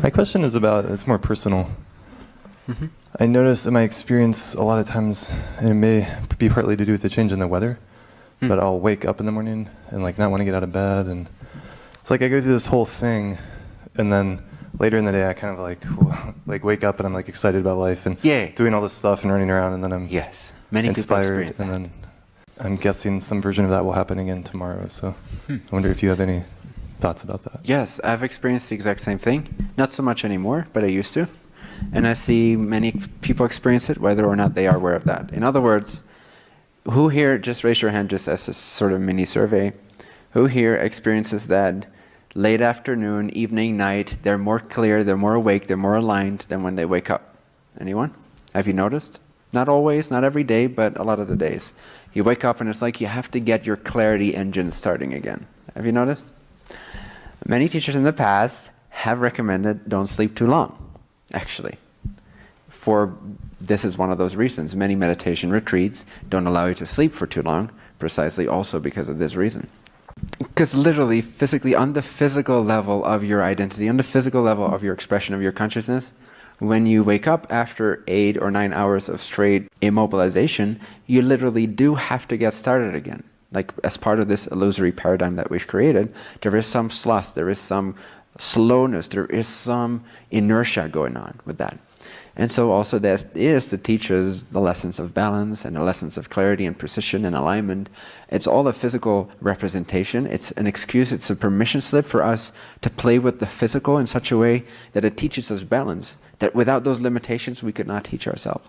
My question is about, it's more personal. Mm-hmm. I notice in my experience a lot of times, and it may be partly to do with the change in the weather, but I'll wake up in the morning and like not want to get out of bed, and it's like I go through this whole thing, and then later in the day I kind of like wake up and I'm like excited about life and doing all this stuff and running around, and then I'm many inspired, and then I'm guessing some version of that will happen again tomorrow. So I wonder if you have any thoughts about that. Yes, I've experienced the exact same thing. Not so much anymore, but I used to. And I see many people experience it, whether or not they are aware of that. In other words, who here, just raise your hand just as a sort of mini survey, who here experiences that late afternoon, evening, night, they're more clear, they're more awake, they're more aligned than when they wake up? Anyone? Have you noticed? Not always, not every day, but a lot of the days. You wake up and it's like you have to get your clarity engine starting again. Have you noticed? Many teachers in the past have recommended don't sleep too long, actually. This is one of those reasons. Many meditation retreats don't allow you to sleep for too long, precisely also because of this reason. Because literally, physically, on the physical level of your identity, on the physical level of your expression of your consciousness, when you wake up after 8 or 9 hours of straight immobilization, you literally do have to get started again. Like, as part of this illusory paradigm that we've created, there is some sloth, there is some slowness, there is some inertia going on with that. And so also that is to teach us the lessons of balance and the lessons of clarity and precision and alignment. It's all a physical representation. It's an excuse, it's a permission slip for us to play with the physical in such a way that it teaches us balance, that without those limitations we could not teach ourselves.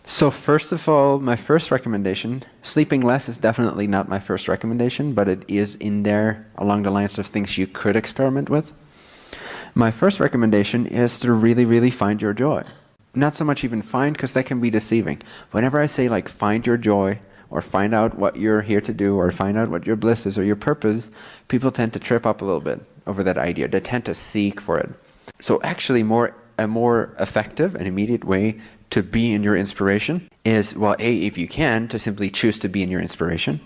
So first of all, my first recommendation, sleeping less is definitely not my first recommendation, but it is in there along the lines of things you could experiment with. My first recommendation is to really, really find your joy. Not so much even find, because that can be deceiving. Whenever I say like find your joy, or find out what you're here to do, or find out what your bliss is or your purpose, people tend to trip up a little bit over that idea. They tend to seek for it. So actually a more effective and immediate way to be in your inspiration is, well, A, if you can, to simply choose to be in your inspiration,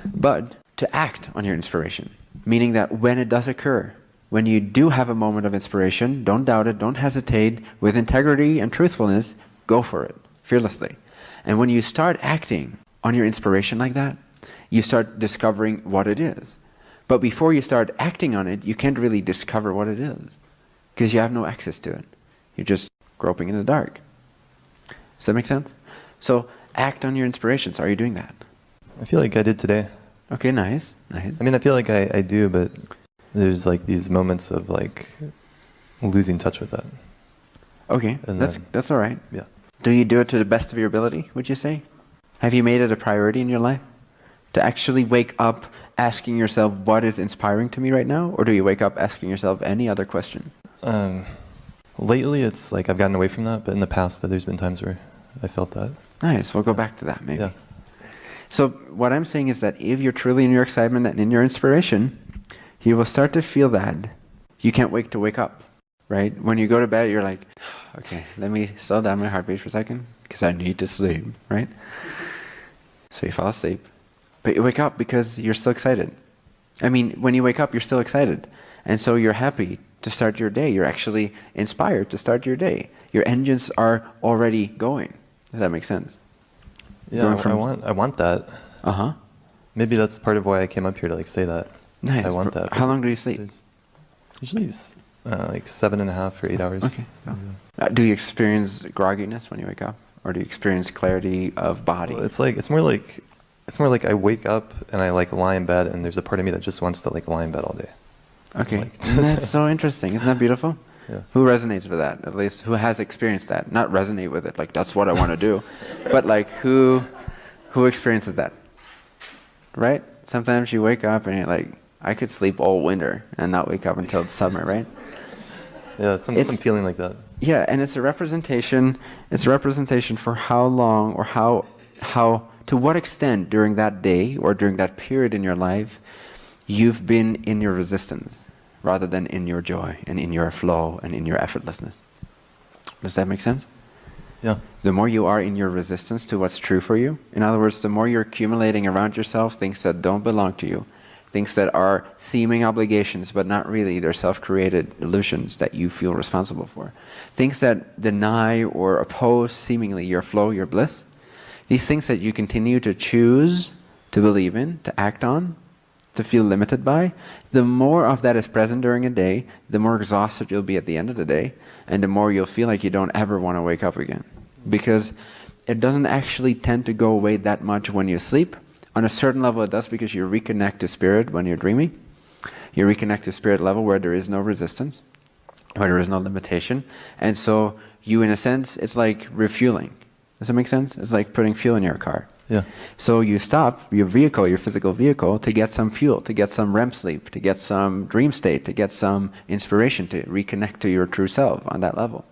but to act on your inspiration. Meaning that when it does occur, when you do have a moment of inspiration, don't doubt it, don't hesitate, with integrity and truthfulness, go for it, fearlessly. And when you start acting on your inspiration like that, you start discovering what it is. But before you start acting on it, you can't really discover what it is, because you have no access to it. You're just groping in the dark. Does that make sense? So act on your inspirations. Are you doing that? I feel like I did today. Okay, nice, nice. I mean, I feel like I do, but there's like these moments of like losing touch with that. Okay, and that's all right. Yeah. Do you do it to the best of your ability, would you say? Have you made it a priority in your life to actually wake up asking yourself, what is inspiring to me right now? Or do you wake up asking yourself any other question? Lately, it's like I've gotten away from that, but in the past, there's been times where I felt that. Nice, we'll go back to that maybe. Yeah. So what I'm saying is that if you're truly in your excitement and in your inspiration, you will start to feel that you can't wait to wake up, right? When you go to bed, you're like, okay, let me slow down my heartbeat for a second, because I need to sleep, right? So you fall asleep, but you wake up because you're still excited. I mean, when you wake up, you're still excited. And so you're happy to start your day. You're actually inspired to start your day. Your engines are already going. Does that make sense? Yeah, I want that. Uh-huh. Maybe that's part of why I came up here to like say that. Nice. I want that. How long do you sleep? Usually like 7.5 or 8 hours. Okay. So. Do you experience grogginess when you wake up? Or do you experience clarity of body? Well, it's more like I wake up and I like lie in bed, and there's a part of me that just wants to like lie in bed all day. Okay. Like, That's so interesting. Isn't that beautiful? Yeah. Who resonates with that? At least who has experienced that? Not resonate with it, like that's what I want to do. But like who experiences that? Right? Sometimes you wake up and you're like, I could sleep all winter and not wake up until it's summer, right? Yeah, some feeling like that. Yeah, and it's a representation for how long or how to what extent during that day or during that period in your life you've been in your resistance rather than in your joy and in your flow and in your effortlessness. Does that make sense? Yeah. The more you are in your resistance to what's true for you, in other words, the more you're accumulating around yourself things that don't belong to you, things that are seeming obligations, but not really. They're self-created illusions that you feel responsible for. Things that deny or oppose seemingly your flow, your bliss. These things that you continue to choose to believe in, to act on, to feel limited by, the more of that is present during a day, the more exhausted you'll be at the end of the day, and the more you'll feel like you don't ever want to wake up again. Because it doesn't actually tend to go away that much when you sleep. On a certain level it does, because you reconnect to spirit when you're dreaming. You reconnect to spirit level where there is no resistance, where there is no limitation. And so you, in a sense, it's like refueling. Does that make sense? It's like putting fuel in your car. Yeah. So you stop your vehicle, your physical vehicle, to get some fuel, to get some REM sleep, to get some dream state, to get some inspiration, to reconnect to your true self on that level.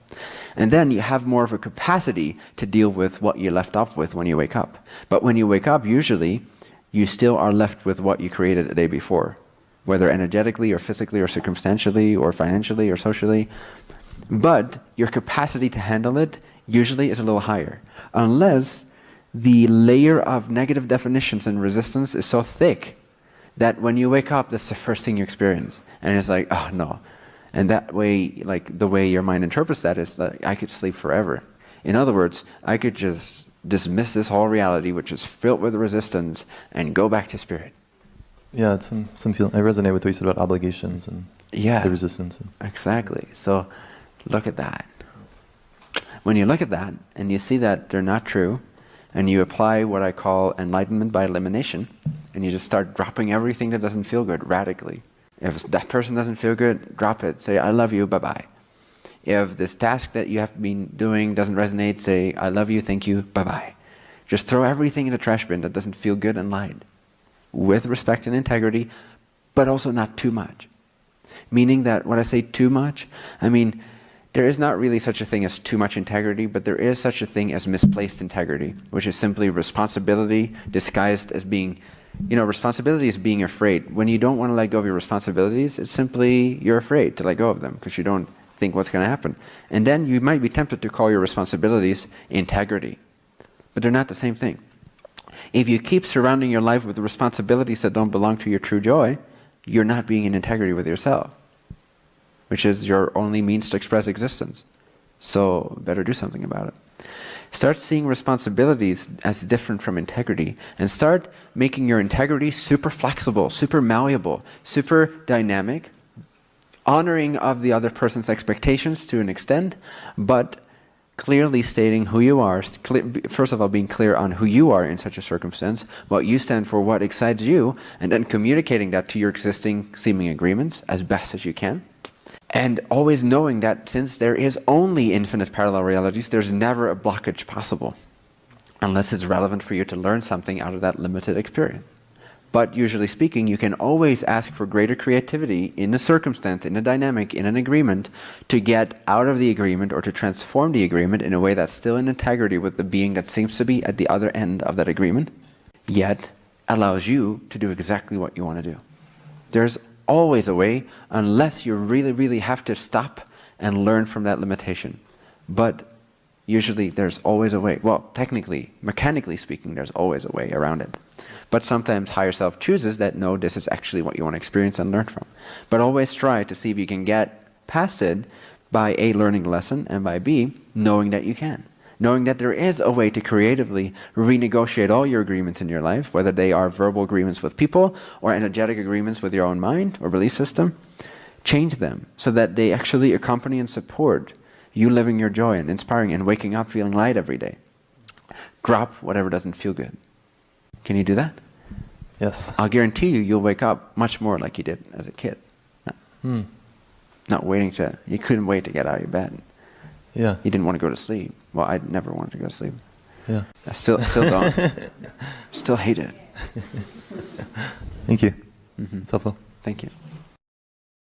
And then you have more of a capacity to deal with what you left off with when you wake up. But when you wake up, usually, you still are left with what you created the day before, whether energetically or physically or circumstantially or financially or socially. But your capacity to handle it usually is a little higher, unless the layer of negative definitions and resistance is so thick that when you wake up, that's the first thing you experience. And it's like, oh no. And that way, like the way your mind interprets that is that I could sleep forever. In other words, I could just dismiss this whole reality, which is filled with resistance, and go back to spirit. Yeah, it's some feeling. I resonate with what you said about obligations and the resistance. Exactly. So look at that. When you look at that and you see that they're not true, and you apply what I call enlightenment by elimination, and you just start dropping everything that doesn't feel good radically. If that person doesn't feel good, drop it. Say, I love you, bye-bye. If this task that you have been doing doesn't resonate, say, I love you, thank you, bye-bye. Just throw everything in the trash bin that doesn't feel good and light, with respect and integrity, but also not too much. Meaning that when I say too much, I mean, there is not really such a thing as too much integrity, but there is such a thing as misplaced integrity, which is simply responsibility disguised as being, responsibility is being afraid. When you don't want to let go of your responsibilities, it's simply you're afraid to let go of them because you don't think what's going to happen. And then you might be tempted to call your responsibilities integrity, but they're not the same thing. If you keep surrounding your life with responsibilities that don't belong to your true joy, you're not being in integrity with yourself, which is your only means to express existence. So better do something about it. Start seeing responsibilities as different from integrity, and start making your integrity super flexible, super malleable, super dynamic, honoring of the other person's expectations to an extent, but clearly stating who you are, first of all being clear on who you are in such a circumstance, what you stand for, what excites you, and then communicating that to your existing seeming agreements as best as you can. And always knowing that since there is only infinite parallel realities, there's never a blockage possible, unless it's relevant for you to learn something out of that limited experience. But usually speaking, you can always ask for greater creativity in a circumstance, in a dynamic, in an agreement, to get out of the agreement or to transform the agreement in a way that's still in integrity with the being that seems to be at the other end of that agreement, yet allows you to do exactly what you want to do. There's always a way, unless you really, really have to stop and learn from that limitation. But usually there's always a way. Well, technically, mechanically speaking, there's always a way around it. But sometimes higher self chooses that, no, this is actually what you want to experience and learn from. But always try to see if you can get past it by A, learning a lesson, and by B, knowing that you can. Knowing that there is a way to creatively renegotiate all your agreements in your life, whether they are verbal agreements with people or energetic agreements with your own mind or belief system. Change them so that they actually accompany and support you living your joy and inspiring and waking up feeling light every day. Drop whatever doesn't feel good. Can you do that? Yes. I'll guarantee you, you'll wake up much more like you did as a kid. Not waiting to, you couldn't wait to get out of your bed. Yeah. You didn't want to go to sleep. Well, I never wanted to go to sleep. Yeah. I still don't. Still hate it. Thank you. It's helpful. Thank you.